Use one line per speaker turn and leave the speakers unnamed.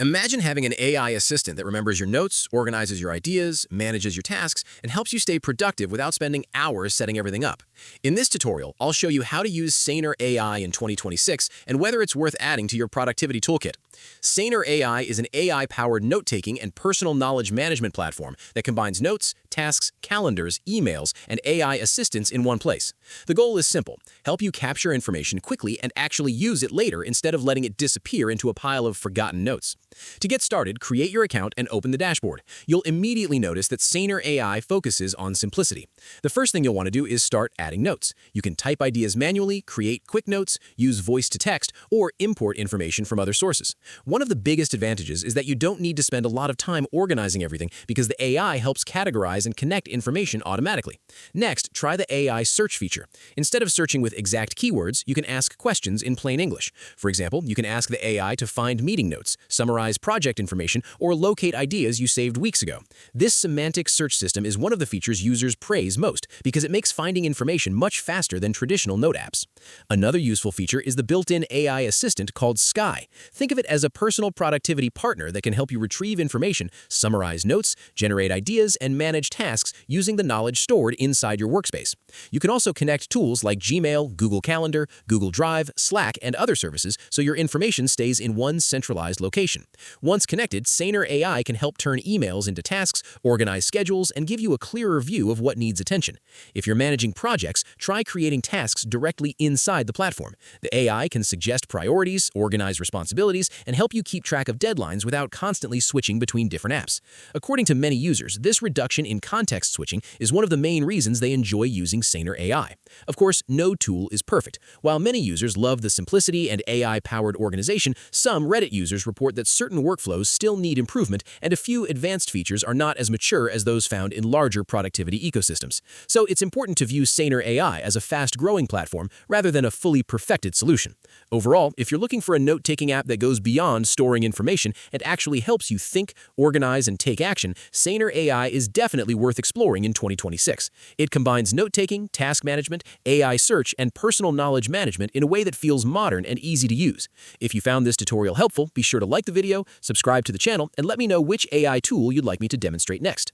Imagine having an AI assistant that remembers your notes, organizes your ideas, manages your tasks, and helps you stay productive without spending hours setting everything up. In this tutorial, I'll show you how to use Saner AI in 2026 and whether it's worth adding to your productivity toolkit. Saner AI is an AI-powered note-taking and personal knowledge management platform that combines notes, tasks, calendars, emails, and AI assistants in one place. The goal is simple: help you capture information quickly and actually use it later instead of letting it disappear into a pile of forgotten notes. To get started, create your account and open the dashboard. You'll immediately notice that Saner AI focuses on simplicity. The first thing you'll want to do is start adding notes. You can type ideas manually, create quick notes, use voice to text, or import information from other sources. One of the biggest advantages is that you don't need to spend a lot of time organizing everything because the AI helps categorize and connect information automatically. Next, try the AI search feature. Instead of searching with exact keywords, you can ask questions in plain English. For example, you can ask the AI to find meeting notes, summarize project information, or locate ideas you saved weeks ago. This semantic search system is one of the features users praise most because it makes finding information much faster than traditional note apps. Another useful feature is the built-in AI assistant called Skai. Think of it as a personal productivity partner that can help you retrieve information, summarize notes, generate ideas, and manage tasks using the knowledge stored inside your workspace. You can also connect tools like Gmail, Google Calendar, Google Drive, Slack, and other services so your information stays in one centralized location. Once connected, Saner AI can help turn emails into tasks, organize schedules, and give you a clearer view of what needs attention. If you're managing projects, try creating tasks directly inside the platform. The AI can suggest priorities, organize responsibilities, and help you keep track of deadlines without constantly switching between different apps. According to many users, this reduction in context switching is one of the main reasons they enjoy using Saner AI. Of course, no tool is perfect. While many users love the simplicity and AI-powered organization, some Reddit users report that certain workflows still need improvement and a few advanced features are not as mature as those found in larger productivity ecosystems. So it's important to view Saner AI as a fast-growing platform rather than a fully perfected solution. Overall, if you're looking for a note-taking app that goes beyond storing information and actually helps you think, organize, and take action, Saner AI is definitely worth exploring in 2026. It combines note-taking, task management, AI search, and personal knowledge management in a way that feels modern and easy to use. If you found this tutorial helpful, be sure to like the video, subscribe to the channel, and let me know which AI tool you'd like me to demonstrate next.